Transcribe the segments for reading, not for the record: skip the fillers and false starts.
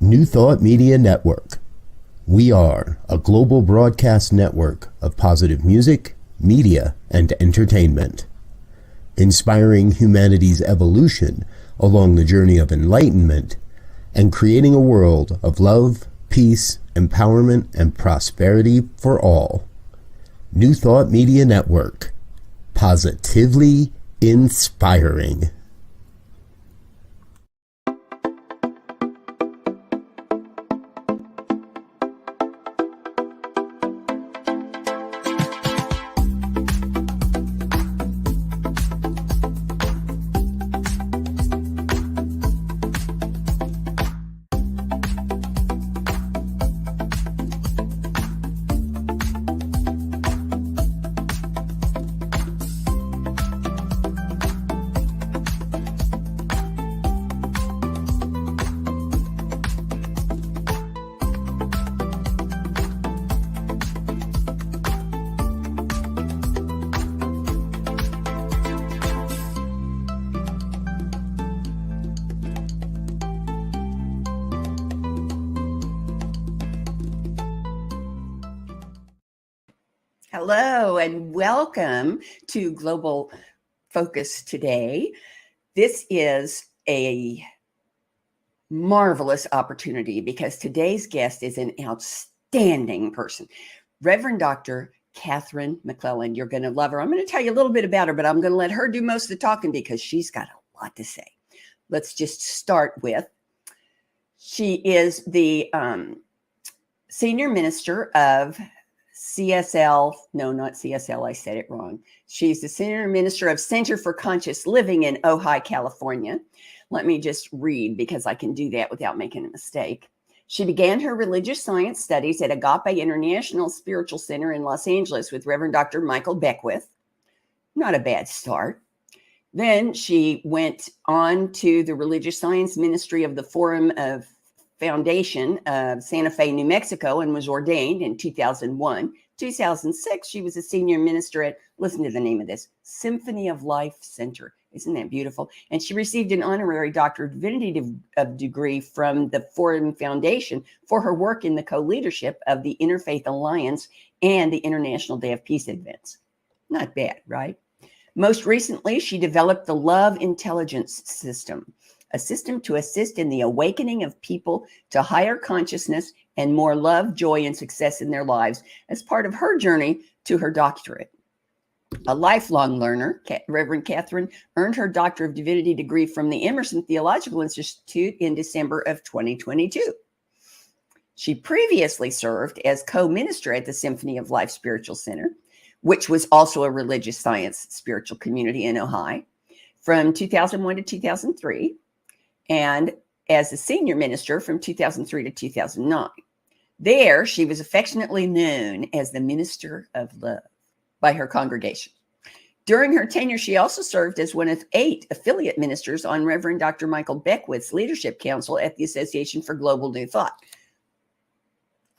New Thought Media Network. We are a global broadcast network of positive music, media, and entertainment, inspiring humanity's evolution along the journey of enlightenment and creating a world of love, peace, empowerment, and prosperity for all. New Thought Media Network. Positively inspiring. Hello and welcome to Global Focus today. This is a marvelous opportunity because today's guest is an outstanding person, Reverend Dr. Katherine McClelland. You're going to love her. I'm going to tell you a little bit about her, but I'm going to let her do most of the talking because she's got a lot to say. Let's just start with, she is the senior minister of CSL, no, not CSL, I said it wrong. She's the senior minister of Center for Conscious Living in Ojai, California. Let me just read because I can do that without making a mistake. She began her religious science studies at Agape International Spiritual Center in Los Angeles with Reverend Dr. Michael Beckwith. Not a bad start. Then she went on to the religious science ministry of the Forum of Foundation of Santa Fe, New Mexico, and was ordained in 2001. 2006, she was a senior minister at, listen to the name of this, Symphony of Life Center. Isn't that beautiful? And she received an honorary Doctor of Divinity degree from the Forum Foundation for her work in the co-leadership of the Interfaith Alliance and the International Day of Peace events. Not bad, right? Most recently, she developed the Love Intelligence System, a system to assist in the awakening of people to higher consciousness and more love, joy, and success in their lives as part of her journey to her doctorate. A lifelong learner, Reverend Katherine earned her Doctor of Divinity degree from the Emerson Theological Institute in December of 2022. She previously served as co-minister at the Symphony of Life Spiritual Center, which was also a religious science spiritual community in Ojai, from 2001 to 2003. And as a senior minister from 2003 to 2009. There, she was affectionately known as the Minister of Love by her congregation. During her tenure, she also served as one of 8 affiliate ministers on Reverend Dr. Michael Beckwith's Leadership Council at the Association for Global New Thought.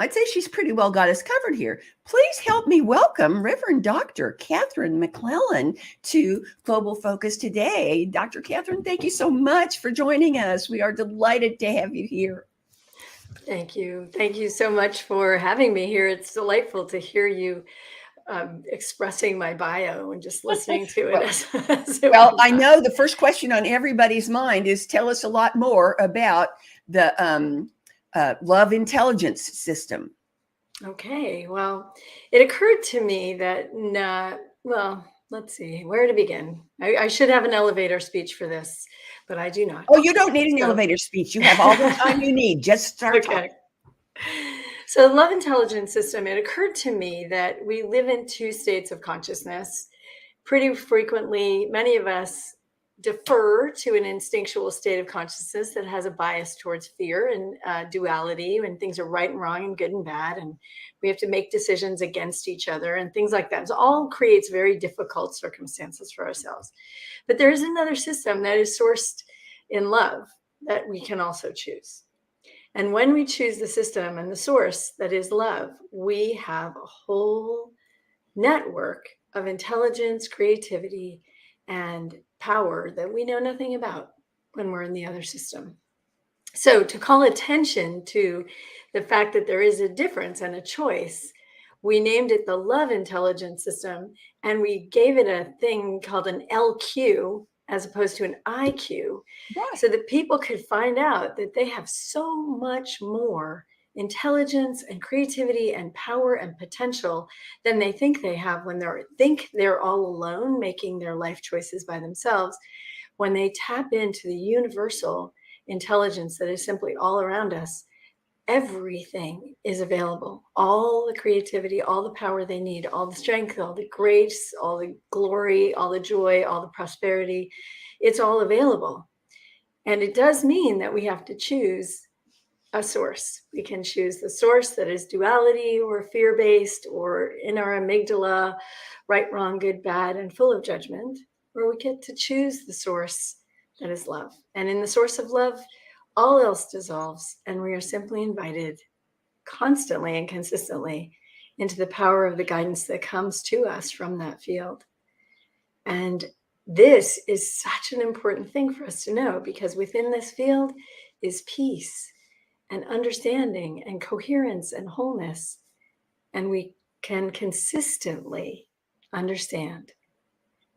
I'd say she's pretty well got us covered here. Please help me welcome Reverend Dr. Katherine McClelland to Global Focus today. Dr. Katherine, thank you so much for joining us. We are delighted to have you here. Thank you. Thank you so much for having me here. It's delightful to hear you expressing my bio and just listening to it. Well, I know the first question on everybody's mind is tell us a lot more about the Love Intelligence System. Okay, well, it occurred to me that, let's see, where to begin. I should have an elevator speech for this, but I do not. Oh, you don't need an elevator speech. You have all the time you need. Just start talking. So the Love Intelligence System, it occurred to me that we live in 2 states of consciousness. Pretty frequently, many of us defer to an instinctual state of consciousness that has a bias towards fear and duality, when things are right and wrong and good and bad, and we have to make decisions against each other and things like that. It all creates very difficult circumstances for ourselves. But there is another system that is sourced in love that we can also choose. And when we choose the system and the source that is love, we have a whole network of intelligence, creativity, and power that we know nothing about when we're in the other system. So to call attention to the fact that there is a difference and a choice, we named it the love intelligence system, and we gave it a thing called an LQ as opposed to an IQ, Right. so that people could find out that they have so much more intelligence and creativity and power and potential than they think they have when they're all alone making their life choices by themselves. When they tap into the universal intelligence that is simply all around us, everything is available. All the creativity, all the power they need, all the strength, all the grace, all the glory, all the joy, all the prosperity, it's all available. And it does mean that we have to choose a source. We can choose the source that is duality or fear-based or in our amygdala, right, wrong, good, bad, and full of judgment, or we get to choose the source that is love. And in the source of love, all else dissolves, and we are simply invited constantly and consistently into the power of the guidance that comes to us from that field. And this is such an important thing for us to know, because within this field is peace and understanding and coherence and wholeness. And we can consistently understand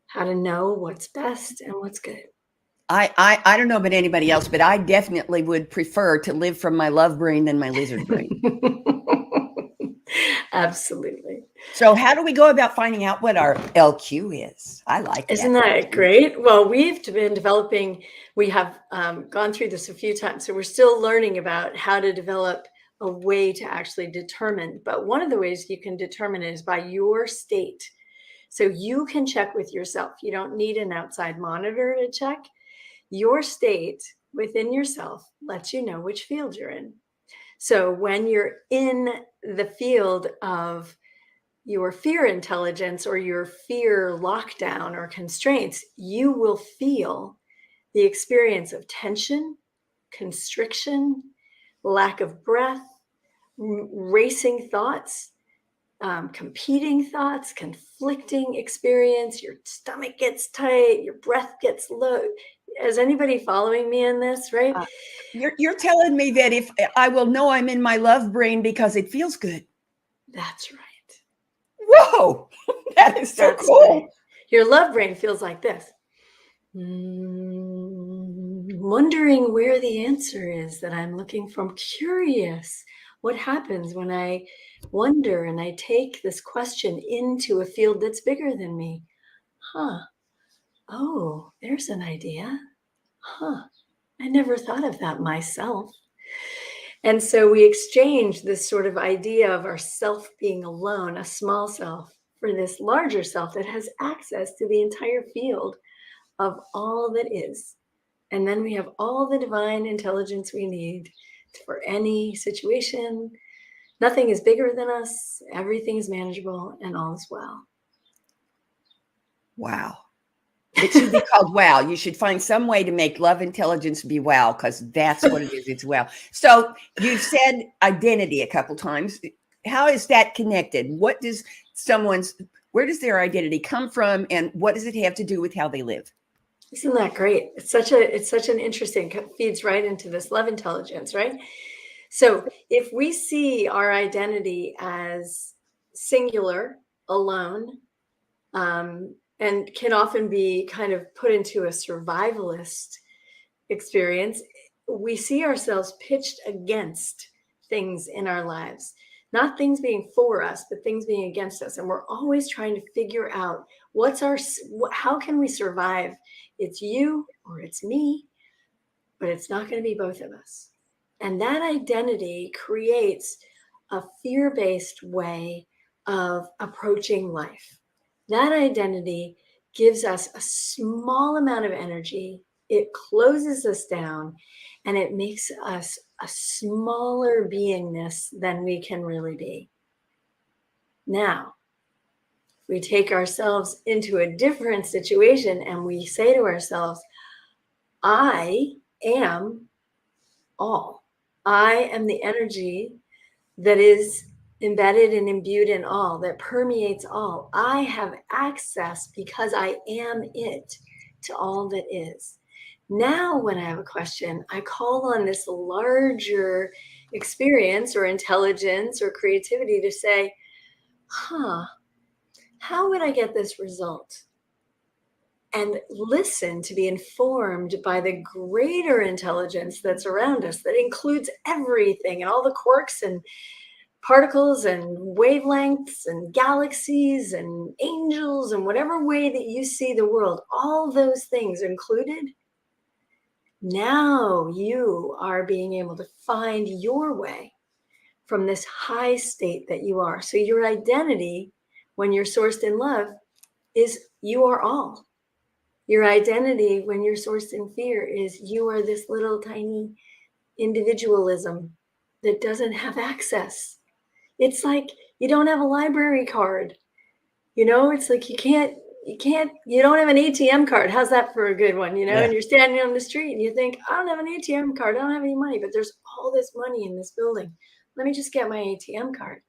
how to know what's best and what's good. I don't know about anybody else, but I definitely would prefer to live from my love brain than my lizard brain. Absolutely. So how do we go about finding out what our LQ is? I like that. Isn't that great? Well, we've been developing, we have gone through this a few times, so we're still learning about how to develop a way to actually determine. But one of the ways you can determine it is by your state. So you can check with yourself. You don't need an outside monitor to check. Your state within yourself lets you know which field you're in. So when you're in the field of your fear intelligence or your fear lockdown or constraints, you will feel the experience of tension, constriction, lack of breath, racing thoughts, competing thoughts, conflicting experience. Your stomach gets tight, your breath gets low. Is anybody following me in this, right? You're telling me that if I will know I'm in my love brain because it feels good. That's right. Whoa, that is so That's cool. right. Your love brain feels like this. Wondering where the answer is that I'm looking for. I'm curious what happens when I wonder and I take this question into a field that's bigger than me. Oh, there's an idea. I never thought of that myself. And so we exchange this sort of idea of our self being alone, a small self, for this larger self that has access to the entire field of all that is. And then we have all the divine intelligence we need for any situation. Nothing is bigger than us. Everything is manageable, and all is well. Wow. It should be called wow. You should find some way to make love intelligence be wow, because that's what it is. It's wow. So you've said identity a couple times. How is that connected? Where does their identity come from, and what does it have to do with how they live? Isn't that great? It's such an interesting, feeds right into this love intelligence, right? So if we see our identity as singular, alone, and can often be kind of put into a survivalist experience, we see ourselves pitched against things in our lives, not things being for us, but things being against us. And we're always trying to figure out how can we survive? It's you or it's me, but it's not going to be both of us. And that identity creates a fear-based way of approaching life. That identity gives us a small amount of energy. It closes us down, and it makes us a smaller beingness than we can really be. Now, we take ourselves into a different situation and we say to ourselves, I am all. I am the energy that is embedded and imbued in all, that permeates all. I have access because I am it to all that is. Now, when I have a question, I call on this larger experience or intelligence or creativity to say, how would I get this result? And listen to be informed by the greater intelligence that's around us that includes everything and all the quarks and particles and wavelengths and galaxies and angels and whatever way that you see the world, all those things included. Now you are being able to find your way from this high state that you are. So your identity, when you're sourced in love, is you are all. Your identity, when you're sourced in fear, is you are this little tiny individualism that doesn't have access. It's like you don't have a library card. It's like you don't have an ATM card. How's that for a good one? Yeah. And you're standing on the street and you think, I don't have an ATM card. I don't have any money, but there's all this money in this building. Let me just get my ATM card.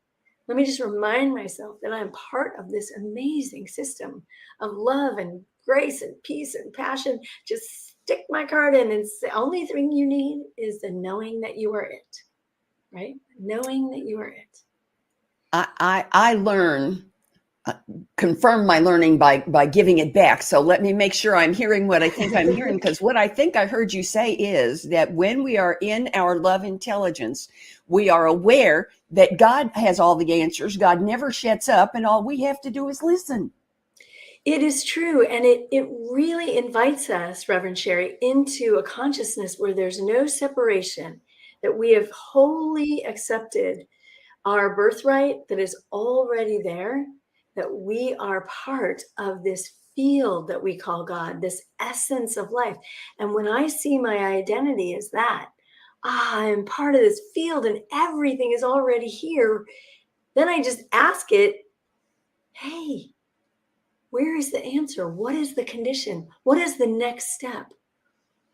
Let me just remind myself that I'm part of this amazing system of love and grace and peace and passion. Just stick my card in, and the only thing you need is the knowing that you are it, right? Knowing that you are it. I learn, confirm my learning by giving it back. So let me make sure I'm hearing what I think I'm hearing, because what I think I heard you say is that when we are in our love intelligence, we are aware that God has all the answers. God never shuts up, and all we have to do is listen. It is true. And it really invites us, Reverend Sharri, into a consciousness where there's no separation, that we have wholly accepted our birthright that is already there, that we are part of this field that we call God, this essence of life. And when I see my identity as that, I'm part of this field and everything is already here, then I just ask it, hey, where is the answer? What is the condition? What is the next step?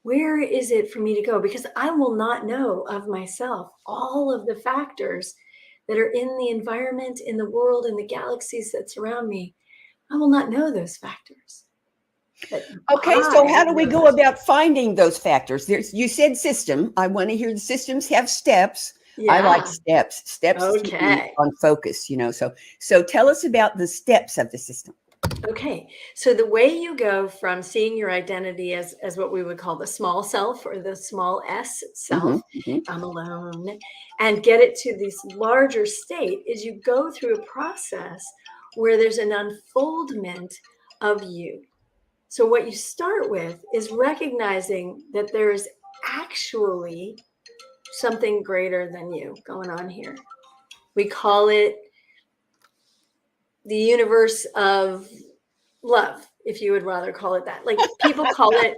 Where is it for me to go? Because I will not know of myself all of the factors that are in the environment, in the world, in the galaxies that surround me. I will not know those factors. Okay, so how do we go about finding those factors? You said system. I want to hear the systems have steps. Yeah. I like steps. Steps okay. On focus, So tell us about the steps of the system. Okay, so the way you go from seeing your identity as what we would call the small self or the small s self, I'm alone, and get it to this larger state is you go through a process where there's an unfoldment of you. So what you start with is recognizing that there's actually something greater than you going on here. We call it the universe of love, if you would rather call it that. Like people call it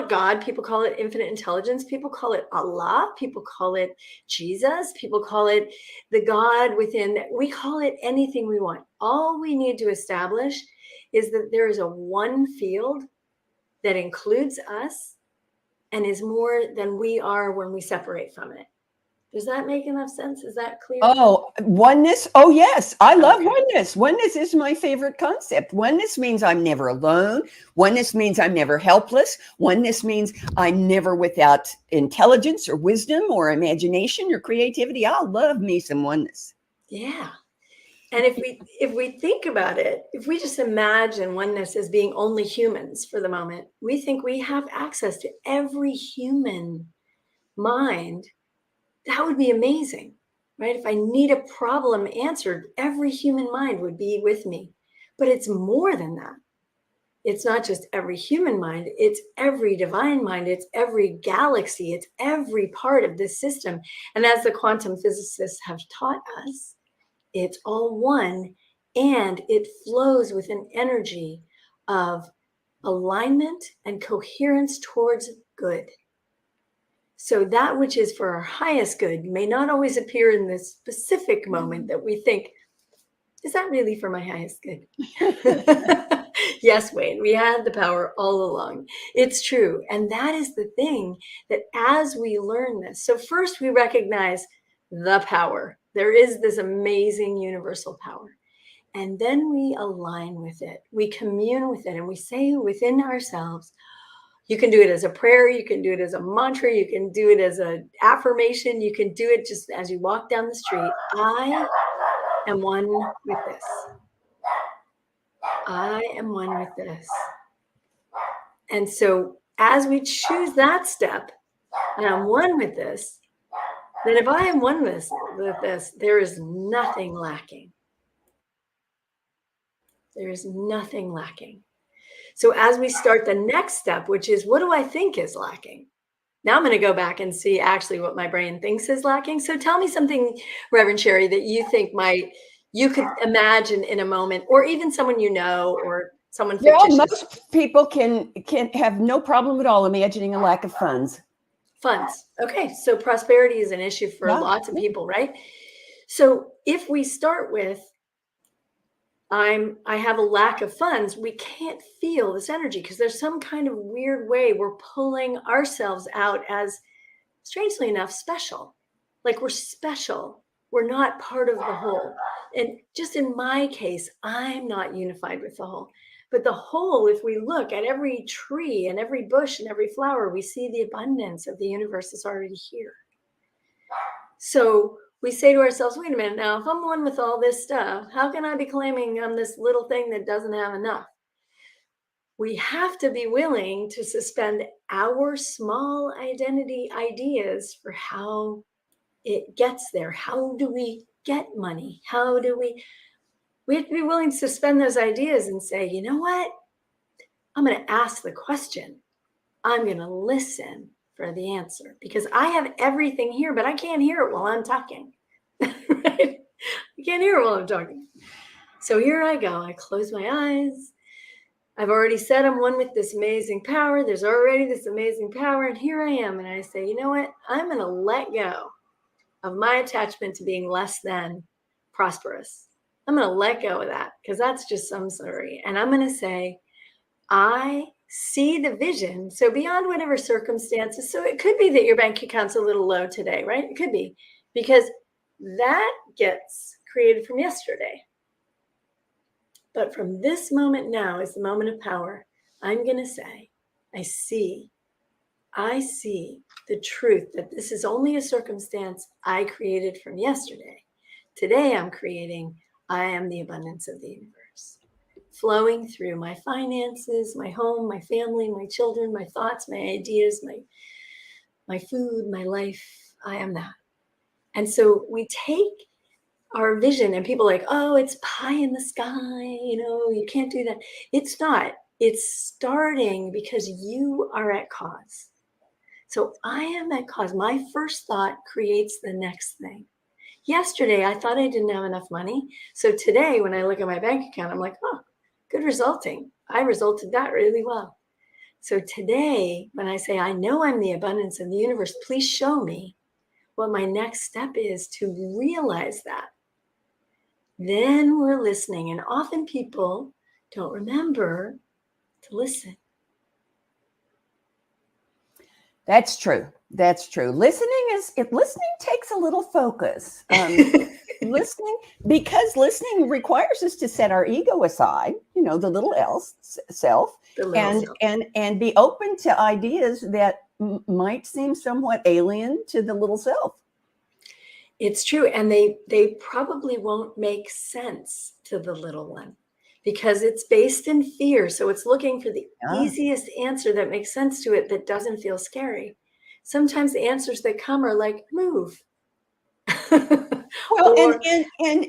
God, people call it infinite intelligence, people call it Allah, people call it Jesus, people call it the God within. We call it anything we want. All we need to establish is that there is a one field that includes us and is more than we are when we separate from it. Does that make enough sense? Is that clear? Oh, oneness. Oh, yes. I love oneness. Oneness is my favorite concept. Oneness means I'm never alone. Oneness means I'm never helpless. Oneness means I'm never without intelligence or wisdom or imagination or creativity. I love me some oneness. Yeah. And if we think about it, if we just imagine oneness as being only humans for the moment, we think we have access to every human mind. That would be amazing, right? If I need a problem answered, every human mind would be with me. But it's more than that. It's not just every human mind, it's every divine mind, it's every galaxy, it's every part of this system. And as the quantum physicists have taught us, it's all one, and it flows with an energy of alignment and coherence towards good. So that which is for our highest good may not always appear in this specific moment that we think, is that really for my highest good? Yes, Wayne, we had the power all along. It's true. And that is the thing, that as we learn this, so first we recognize the power. There is this amazing universal power. And then we align with it. We commune with it. And we say within ourselves, You can do it as a prayer. You can do it as a mantra. You can do it as an affirmation. You can do it just as you walk down the street. I am one with this. I am one with this. And so as we choose that step, and I'm one with this, then if I am one with this, there is nothing lacking. There is nothing lacking. So as we start the next step, which is, what do I think is lacking? Now I'm going to go back and see actually what my brain thinks is lacking. So tell me something, Reverend Sharri, that you think you could imagine in a moment, or even someone you know, or someone fictitious. Most people can have no problem at all imagining a lack of funds. Funds. Okay. So prosperity is an issue for lots of people, right? So if we start with, I have a lack of funds, we can't feel this energy because there's some kind of weird way we're pulling ourselves out as, strangely enough, special. Like we're special. We're not part of the whole. And just in my case, I'm not unified with the whole. But the whole, if we look at every tree and every bush and every flower, we see the abundance of the universe is already here. So we say to ourselves, wait a minute now, if I'm one with all this stuff, how can I be claiming I'm this little thing that doesn't have enough? We have to be willing to suspend our small identity ideas for how it gets there. How do we get money? We have to be willing to suspend those ideas and say, you know what? I'm going to ask the question. I'm going to listen for the answer, because I have everything here, but I can't hear it while I'm talking. Right? I can't hear it while I'm talking. So here I go. I close my eyes. I've already said I'm one with this amazing power. There's already this amazing power. And here I am. And I say, you know what? I'm going to let go of my attachment to being less than prosperous. I'm going to let go of that because that's just some story. And I'm going to say, I see the vision. So beyond whatever circumstances. So it could be that your bank account's a little low today, right? It could be, because that gets created from yesterday. But from this moment now is the moment of power. I'm going to say, I see the truth that this is only a circumstance I created from yesterday. Today I'm creating, I am the abundance of the universe. Flowing through my finances, my home, my family, my children, my thoughts, my ideas, my food, my life. I am that. And so we take our vision, and people are like, oh, it's pie in the sky. You can't do that. It's not. It's starting because you are at cause. So I am at cause. My first thought creates the next thing. Yesterday, I thought I didn't have enough money. So today, when I look at my bank account, I'm like, oh, good resulting. I resulted that really well. So today, when I say, I know I'm the abundance of the universe, please show me what my next step is to realize that. Then we're listening. And often people don't remember to listen. That's true. Listening takes a little focus. Listening, because listening requires us to set our ego aside, the little self, and be open to ideas that might seem somewhat alien to the little self. It's true. And they probably won't make sense to the little one because it's based in fear. So it's looking for the easiest answer that makes sense to it, that doesn't feel scary. Sometimes the answers that come are like, move. Well, and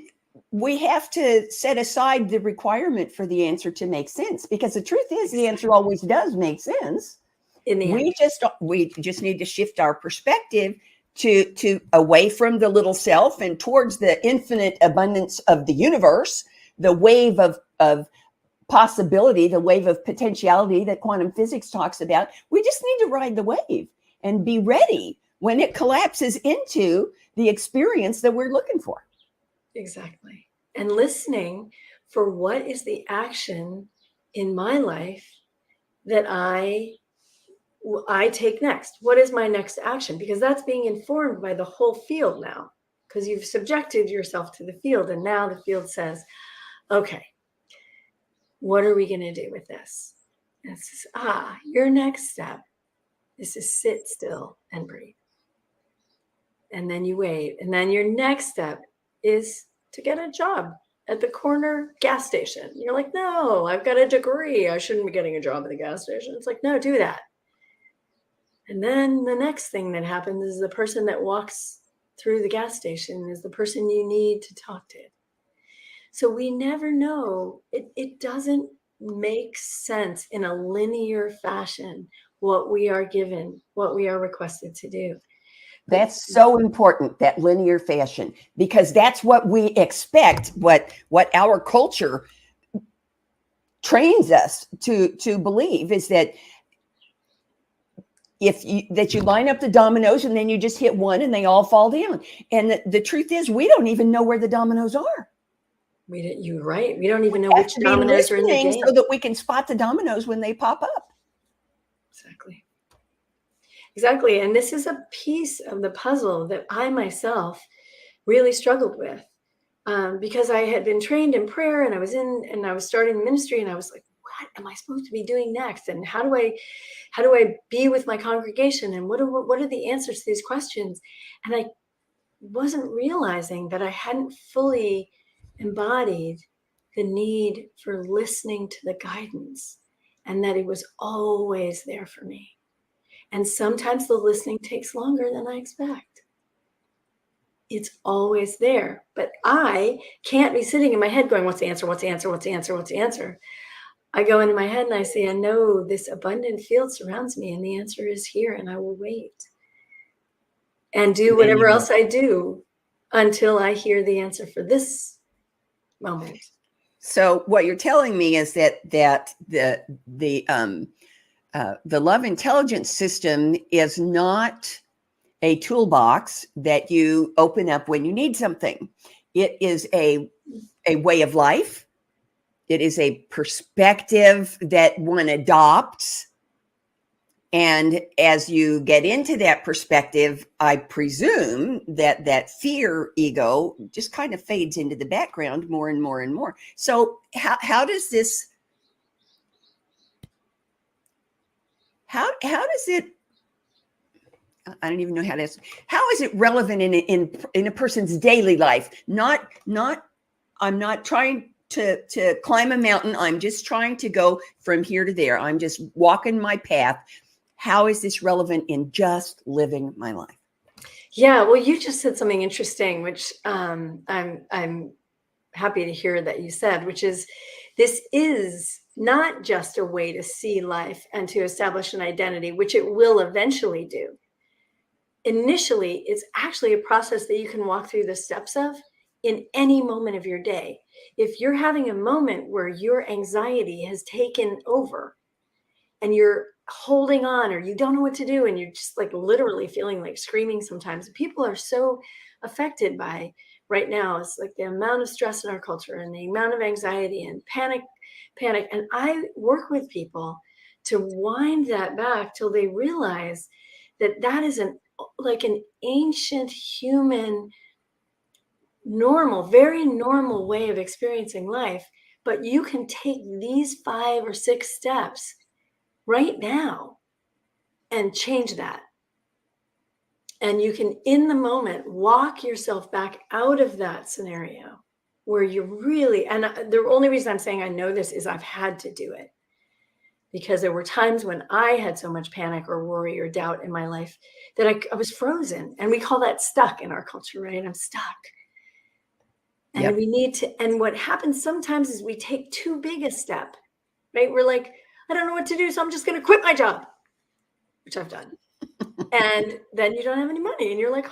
we have to set aside the requirement for the answer to make sense, because the truth is the answer always does make sense. In the end. We just need to shift our perspective to away from the little self and towards the infinite abundance of the universe, the wave of possibility, the wave of potentiality that quantum physics talks about. We just need to ride the wave and be ready when it collapses into the experience that we're looking for. Exactly. And listening for what is the action in my life that I take next. What is my next action? Because that's being informed by the whole field now, because you've subjected yourself to the field. And now the field says, okay, what are we going to do with this? It says, your next step is to sit still and breathe. And then you wait. And then your next step is to get a job at the corner gas station. You're like, no, I've got a degree. I shouldn't be getting a job at the gas station. It's like, no, do that. And then the next thing that happens is the person that walks through the gas station is the person you need to talk to. So we never know. It doesn't make sense in a linear fashion what we are given, what we are requested to do. That's so important, that linear fashion, because that's what we expect, what our culture trains us to believe, is that you line up the dominoes and then you just hit one and they all fall down. And the truth is, we don't even know where the dominoes are. You're right. We don't even know which dominoes are in the game, so that we can spot the dominoes when they pop up. Exactly. And this is a piece of the puzzle that I myself really struggled with, because I had been trained in prayer and I was starting the ministry, and I was like, what am I supposed to be doing next? And how do I be with my congregation? And what are the answers to these questions? And I wasn't realizing that I hadn't fully embodied the need for listening to the guidance, and that it was always there for me. And sometimes the listening takes longer than I expect. It's always there, but I can't be sitting in my head going, what's the answer? What's the answer? What's the answer? What's the answer? I go into my head and I say, I know this abundant field surrounds me, and the answer is here, and I will wait and do whatever else I do until I hear the answer for this moment. So what you're telling me is that the love intelligence system is not a toolbox that you open up when you need something. It is a way of life. It is a perspective that one adopts. And as you get into that perspective, I presume that fear ego just kind of fades into the background more and more and more. So how does this, how does it, I don't even know how to ask, how is it relevant in a person's daily life? I'm not trying to climb a mountain. I'm just trying to go from here to there. I'm just walking my path. How is this relevant in just living my life? Yeah, well, you just said something interesting, which I'm happy to hear that you said, which is, this is not just a way to see life and to establish an identity, which it will eventually do. Initially, it's actually a process that you can walk through the steps of in any moment of your day. If you're having a moment where your anxiety has taken over and you're holding on, or you don't know what to do, and you're just like literally feeling like screaming sometimes. People are so affected by right now. It's like the amount of stress in our culture and the amount of anxiety and panic. And I work with people to wind that back till they realize that is an ancient human, normal, very normal way of experiencing life. But you can take these 5 or 6 steps right now and change that. And you can, in the moment, walk yourself back out of that scenario where you really, and the only reason I'm saying I know this is I've had to do it, because there were times when I had so much panic or worry or doubt in my life that I was frozen. And we call that stuck in our culture, right? I'm stuck. And Yep. we need to, and what happens sometimes is we take too big a step, right? We're like, I don't know what to do, so I'm just going to quit my job, which I've done. And then you don't have any money and you're like,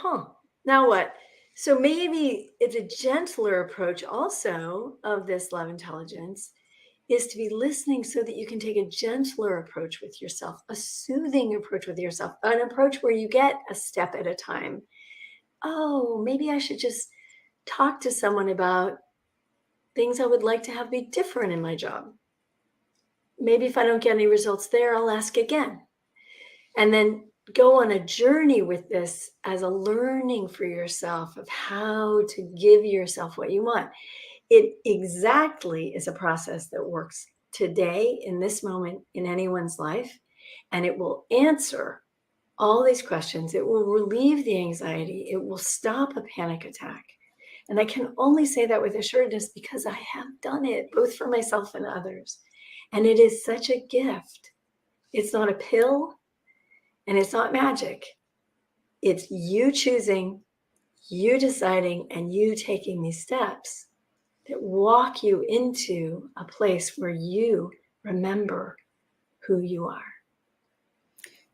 now what? So maybe it's a gentler approach also of this love intelligence is to be listening so that you can take a gentler approach with yourself, a soothing approach with yourself, an approach where you get a step at a time. Oh, maybe I should just talk to someone about things I would like to have be different in my job. Maybe if I don't get any results there, I'll ask again. And then go on a journey with this as a learning for yourself of how to give yourself what you want. It exactly is a process that works today in this moment in anyone's life, and it will answer all these questions. It will relieve the anxiety. It will stop a panic attack. And I can only say that with assuredness because I have done it both for myself and others. And it is such a gift. It's not a pill and it's not magic. It's you choosing, you deciding, and you taking these steps that walk you into a place where you remember who you are.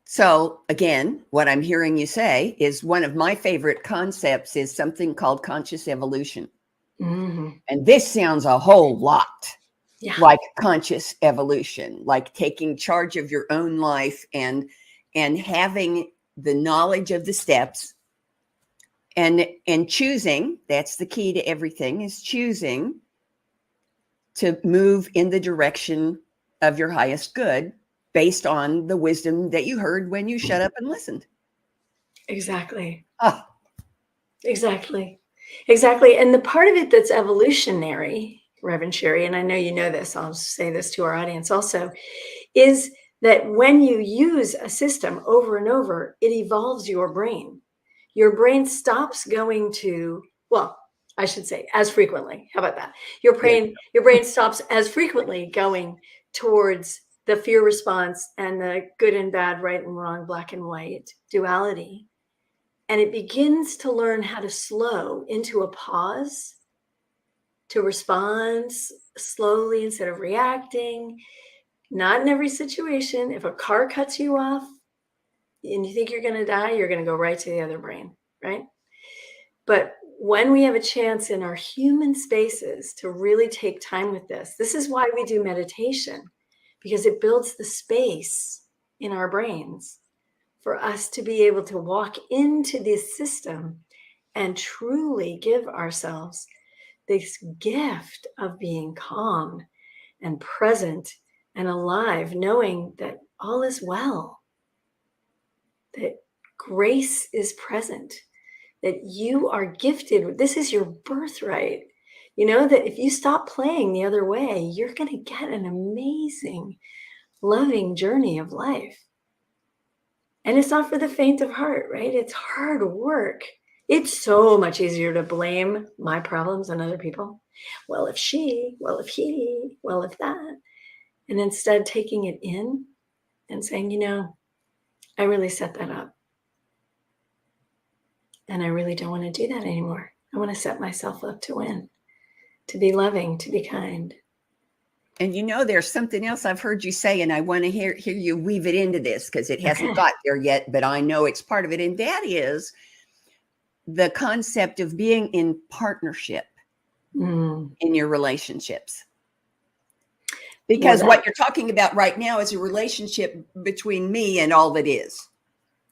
So again, what I'm hearing you say is one of my favorite concepts is something called conscious evolution. Mm-hmm. And this sounds a whole lot like conscious evolution, like taking charge of your own life and having the knowledge of the steps and choosing. That's the key to everything, is choosing to move in the direction of your highest good based on the wisdom that you heard when you shut up and listened. Exactly. Ah. Exactly. And the part of it that's evolutionary, Reverend Sharri, and I know you know this, I'll say this to our audience also, is that when you use a system over and over, it evolves your brain. Your brain stops going to, well, I should say as frequently. How about that? Your brain stops as frequently going towards the fear response and the good and bad, right and wrong, black and white duality. And it begins to learn how to slow into a pause, to respond slowly instead of reacting. Not in every situation. If a car cuts you off and you think you're going to die, you're going to go right to the other brain, right? But when we have a chance in our human spaces to really take time with this is why we do meditation, because it builds the space in our brains for us to be able to walk into this system and truly give ourselves this gift of being calm and present and alive, knowing that all is well, that grace is present, that you are gifted. This is your birthright. You know that if you stop playing the other way, you're going to get an amazing, loving journey of life. And it's not for the faint of heart, right? It's hard work. It's so much easier to blame my problems on other people. Well, if she, well, if he, well, if that. And instead taking it in and saying, you know, I really set that up. And I really don't want to do that anymore. I want to set myself up to win, to be loving, to be kind. And you know, there's something else I've heard you say, and I want to hear you weave it into this because it hasn't got there yet, but I know it's part of it. And that is the concept of being in partnership in your relationships. Because what you're talking about right now is a relationship between me and all that is.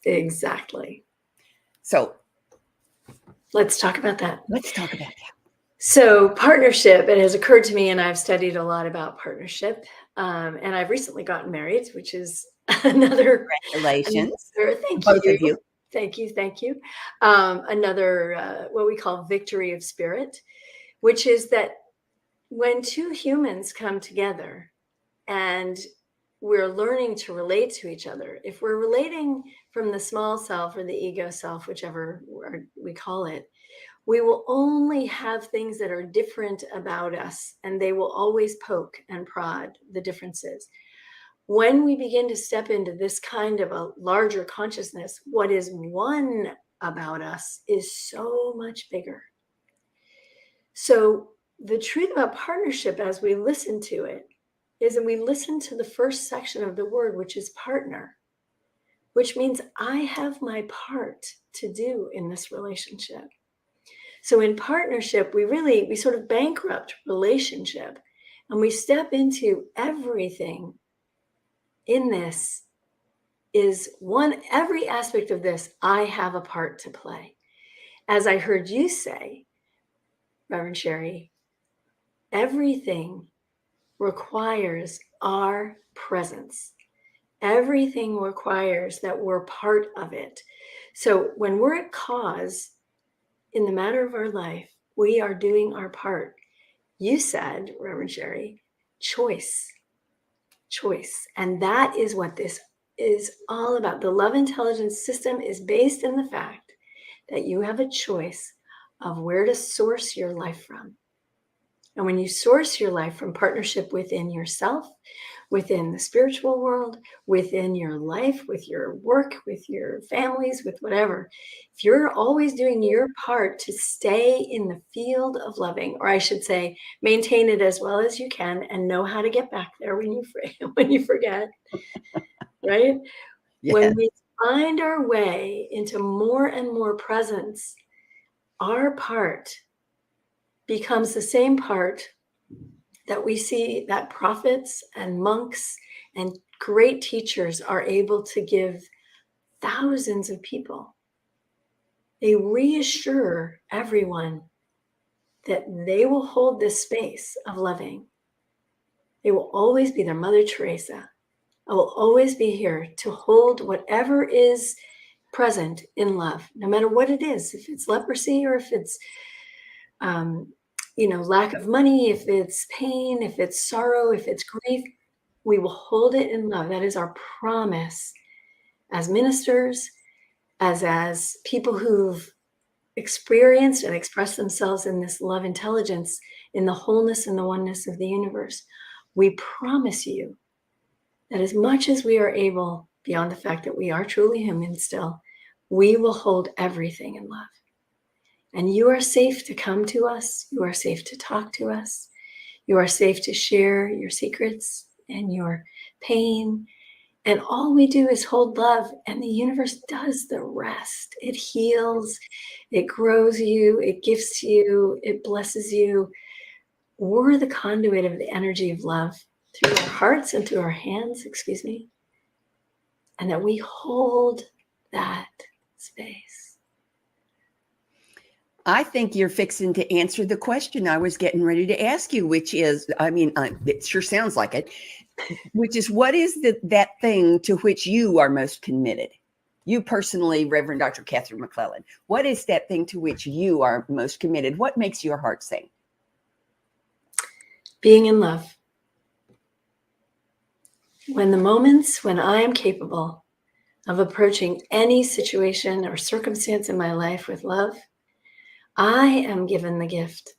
Exactly. So let's talk about that. So partnership, it has occurred to me, and I've studied a lot about partnership. And I've recently gotten married, which is another. Congratulations. Thank Both of you. Thank you. Another, what we call victory of spirit, which is that when two humans come together and we're learning to relate to each other, if we're relating from the small self or the ego self, whichever we call it, we will only have things that are different about us, and they will always poke and prod the differences. When we begin to step into this kind of a larger consciousness, what is one about us is so much bigger. So the truth about partnership, as we listen to it, is that we listen to the first section of the word, which is partner, which means I have my part to do in this relationship. So in partnership, we sort of bankrupt relationship, and we step into everything in this is every aspect of this, I have a part to play. As I heard you say, Reverend Sharri, everything requires our presence. Everything requires that we're part of it. So when we're at cause in the matter of our life, we are doing our part. You said, Reverend Sharri, choice. choice. And that is what this is all about. The love intelligence system is based in the fact that you have a choice of where to source your life from. And when you source your life from partnership within yourself, within the spiritual world, within your life, with your work, with your families, with whatever, if you're always doing your part to stay in the field of loving, or I should say, maintain it as well as you can and know how to get back there when you forget, right? Yeah. When we find our way into more and more presence, our part becomes the same part that we see that prophets and monks and great teachers are able to give thousands of people. They reassure everyone that they will hold this space of loving. They will always be there. Mother Teresa, I will always be here to hold whatever is present in love, no matter what it is, if it's leprosy or if it's lack of money, if it's pain, if it's sorrow, if it's grief, we will hold it in love. That is our promise as ministers, as people who've experienced and expressed themselves in this love intelligence, in the wholeness and the oneness of the universe. We promise you that as much as we are able, beyond the fact that we are truly human still, we will hold everything in love. And you are safe to come to us. You are safe to talk to us. You are safe to share your secrets and your pain. And all we do is hold love, and the universe does the rest. It heals, it grows you, it gifts you, it blesses you. We're the conduit of the energy of love through our hearts and through our hands, and that we hold that space. I think you're fixing to answer the question I was getting ready to ask you, which is, it sure sounds like it, which is, what is that thing to which you are most committed? You personally, Reverend Dr. Katherine McClelland, what is that thing to which you are most committed? What makes your heart sing? Being in love. When the moments when I am capable of approaching any situation or circumstance in my life with love, I am given the gift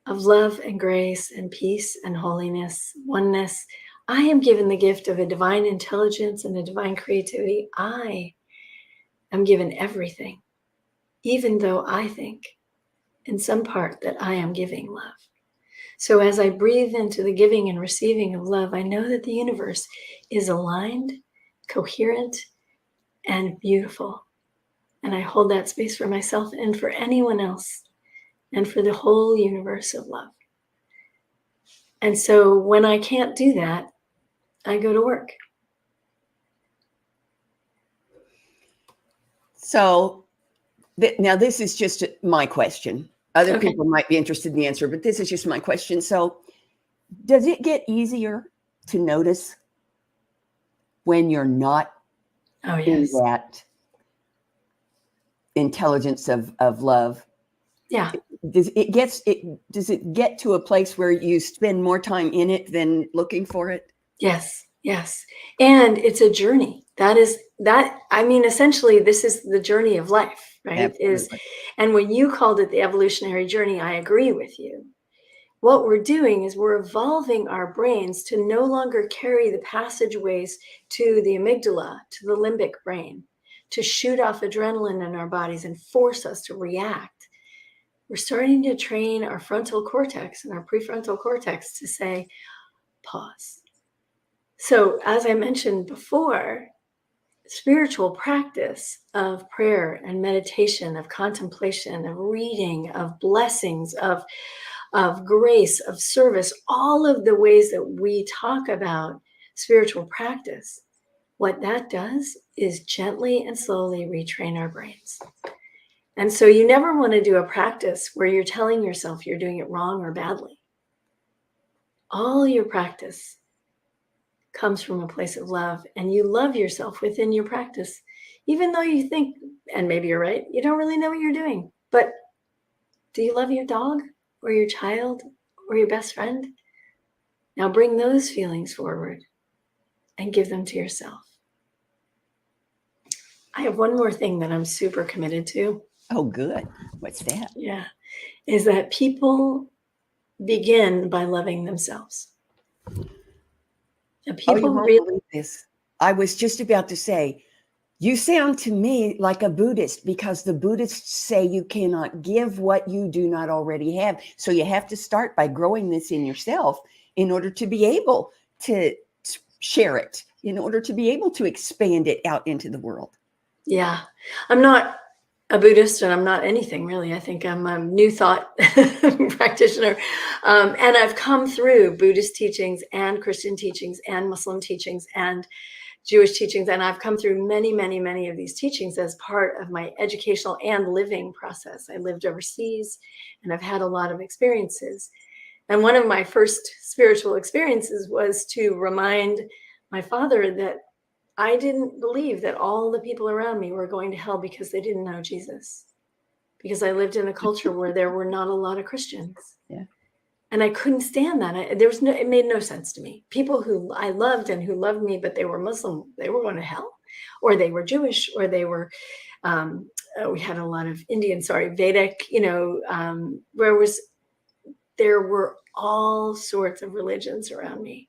of love and grace and peace and holiness, oneness. I am given the gift of a divine intelligence and a divine creativity. I am given everything, even though I think in some part that I am giving love. So as I breathe into the giving and receiving of love, I know that the universe is aligned, coherent, and beautiful. And I hold that space for myself and for anyone else and for the whole universe of love. And so when I can't do that, I go to work. So now this is just my question. Other Okay. people might be interested in the answer, but this is just my question. So does it get easier to notice when you're not in that intelligence of love? Yeah. Does it get to a place where you spend more time in it than looking for it? Yes. And it's a journey. Essentially this is the journey of life, right? And when you called it the evolutionary journey, I agree with you. What we're doing is we're evolving our brains to no longer carry the passageways to the amygdala, to the limbic brain, to shoot off adrenaline in our bodies and force us to react. We're starting to train our frontal cortex and our prefrontal cortex to say, pause. So as I mentioned before, spiritual practice of prayer and meditation, of contemplation, of reading, of blessings, of grace, of service, all of the ways that we talk about spiritual practice, what that does is gently and slowly retrain our brains. And so you never want to do a practice where you're telling yourself you're doing it wrong or badly. All your practice comes from a place of love, and you love yourself within your practice, even though you think, and maybe you're right, you don't really know what you're doing. But do you love your dog or your child or your best friend? Now bring those feelings forward and give them to yourself. I have one more thing that I'm super committed to. Oh, good. What's that? Yeah. Is that people begin by loving themselves. And Oh, you people won't really, believe this. I was just about to say, you sound to me like a Buddhist, because the Buddhists say you cannot give what you do not already have. So you have to start by growing this in yourself in order to be able to share it, in order to be able to expand it out into the world. yeah. I'm not a Buddhist, and I'm not anything really. I think I'm a new thought practitioner. And I've come through Buddhist teachings and Christian teachings and Muslim teachings and Jewish teachings. And I've come through many, many, many of these teachings as part of my educational and living process. I lived overseas and I've had a lot of experiences. And one of my first spiritual experiences was to remind my father that I didn't believe that all the people around me were going to hell because they didn't know Jesus. Because I lived in a culture where there were not a lot of Christians. Yeah. And I couldn't stand that. It made no sense to me. People who I loved and who loved me, but they were Muslim, they were going to hell, or they were Jewish, or they were, we had a lot of Vedic, there were all sorts of religions around me.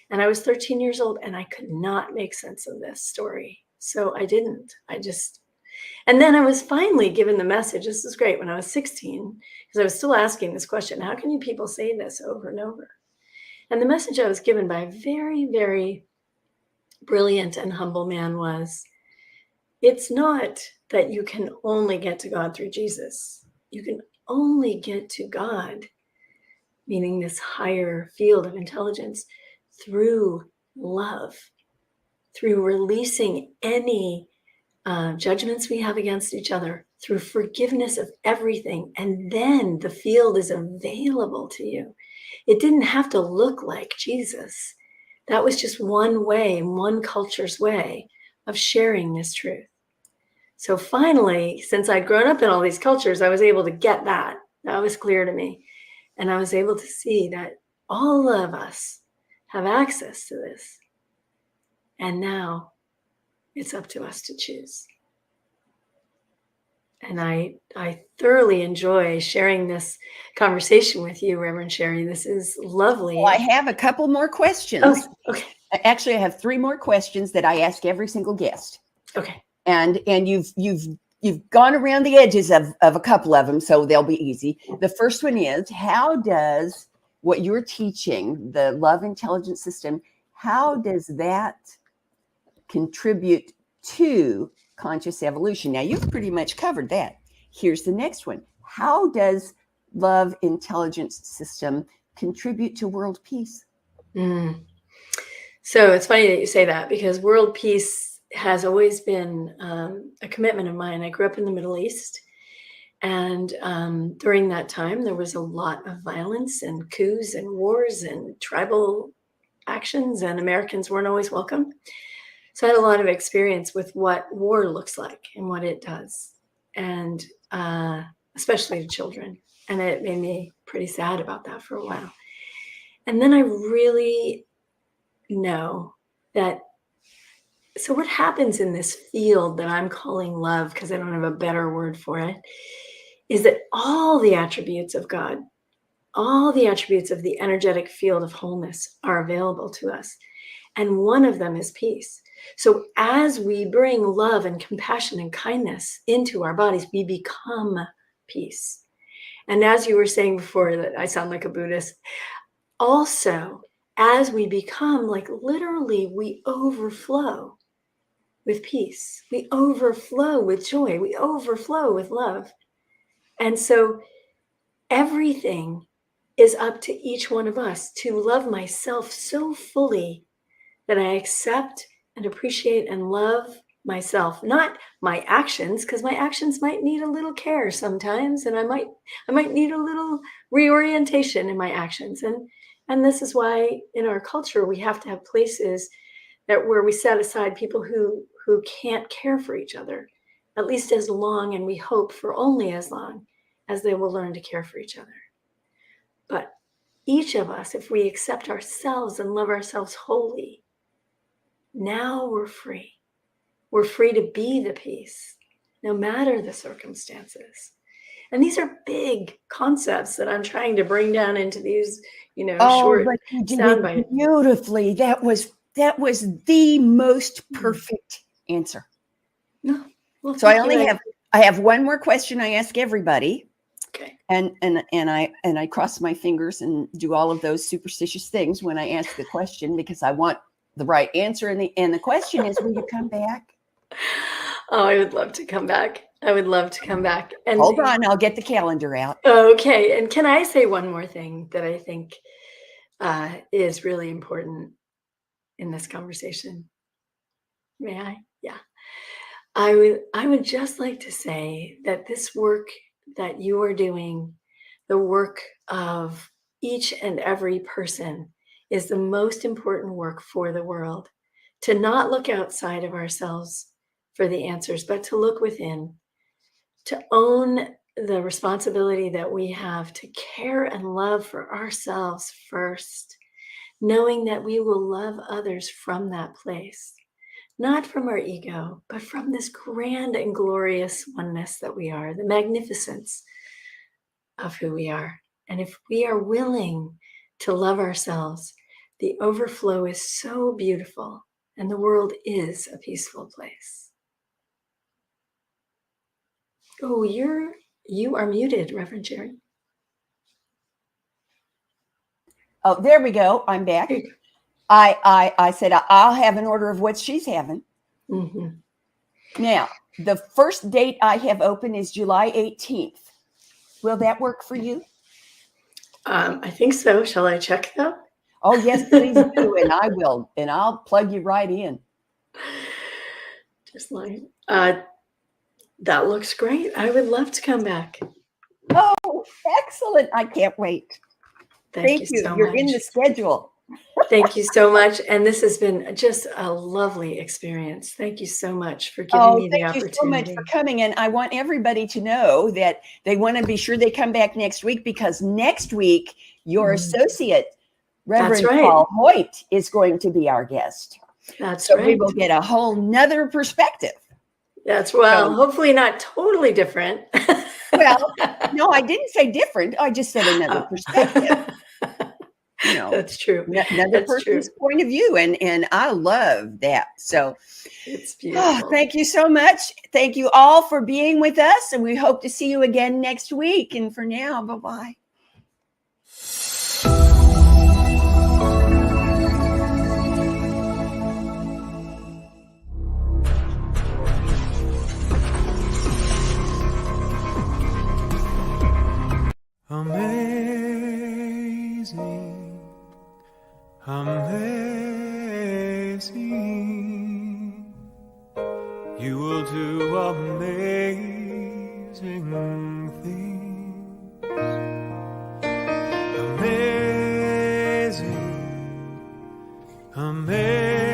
And I was 13 years old and I could not make sense of this story. So I didn't. And then I was finally given the message. This is great. When I was 16, because I was still asking this question, how can you people say this over and over? And the message I was given by a very, very brilliant and humble man was, it's not that you can only get to God through Jesus. You can only get to God, meaning this higher field of intelligence, through love, through releasing any judgments we have against each other, through forgiveness of everything. And then the field is available to you. It didn't have to look like Jesus. That was just one way, one culture's way of sharing this truth. So finally, since I'd grown up in all these cultures, I was able to get that. That was clear to me. And I was able to see that all of us have access to this. And now it's up to us to choose. And I thoroughly enjoy sharing this conversation with you, Reverend Sharri. This is lovely. Well, I have a couple more questions. Okay. Actually, I have 3 more questions that I ask every single guest. Okay. And you've gone around the edges of a couple of them, so they'll be easy. The first one is, how does what you're teaching, the love intelligence system, how does that contribute to conscious evolution? Now, you've pretty much covered that. Here's the next one. How does love intelligence system contribute to world peace? So it's funny that you say that, because world peace has always been a commitment of mine. I grew up in the Middle East, and during that time, there was a lot of violence and coups and wars and tribal actions, and Americans weren't always welcome. So I had a lot of experience with what war looks like and what it does, and especially to children. And it made me pretty sad about that for a while. And then I really know that, so what happens in this field that I'm calling love, because I don't have a better word for it, is that all the attributes of God, all the attributes of the energetic field of wholeness are available to us. And one of them is peace. So as we bring love and compassion and kindness into our bodies, we become peace. And as you were saying before, that I sound like a Buddhist, also, as we become, like, literally, we overflow with peace. We overflow with joy. We overflow with love. And so everything is up to each one of us to love myself so fully that I accept and appreciate and love myself, not my actions, because my actions might need a little care sometimes, and I might need a little reorientation in my actions. And this is why in our culture we have to have places where we set aside people who can't care for each other, at least as long, and we hope for only as long, as they will learn to care for each other. But each of us, if we accept ourselves and love ourselves wholly, Now we're free. We're free to be the peace, no matter the circumstances. And these are big concepts that I'm trying to bring down into these, short but you did sound it bites. beautifully. That was the most perfect answer. No. Well, So I have one more question I ask everybody. Okay. And I cross my fingers and do all of those superstitious things when I ask the question because I want the right answer. And the question is, will you come back? Oh, I would love to come back. I would love to come back. And hold on, I'll get the calendar out. Okay. And can I say one more thing that I think is really important in this conversation? May I? Yeah. I would just like to say that this work that you are doing, the work of each and every person, is the most important work for the world. To not look outside of ourselves for the answers, but to look within, to own the responsibility that we have to care and love for ourselves first, knowing that we will love others from that place. Not from our ego, but from this grand and glorious oneness that we are, the magnificence of who we are. And if we are willing to love ourselves, the overflow is so beautiful and the world is a peaceful place. Oh, you are muted, Reverend Sharri. Oh, there we go. I'm back. I said I'll have an order of what she's having. Mm-hmm. Now, the first date I have open is July 18th. Will that work for you? I think so. Shall I check though? Oh, yes, please do. And I will. And I'll plug you right in. Just like, that looks great. I would love to come back. Oh, excellent. I can't wait. Thank you. So You're much. in the schedule. Thank you so much. And this has been just a lovely experience. Thank you so much for giving me the opportunity. Thank you so much for coming. And I want everybody to know that they want to be sure they come back next week, because next week, your associate, Reverend Paul Hoyt, is going to be our guest. That's right. We will get a whole nother perspective. That's hopefully not totally different. Well, no, I didn't say different. I just said another perspective. That's true. Another person's point of view. And I love that. So it's beautiful. Thank you so much. Thank you all for being with us. And we hope to see you again next week. And for now, bye-bye. Amazing, amazing, you will do amazing things. Amazing, amazing.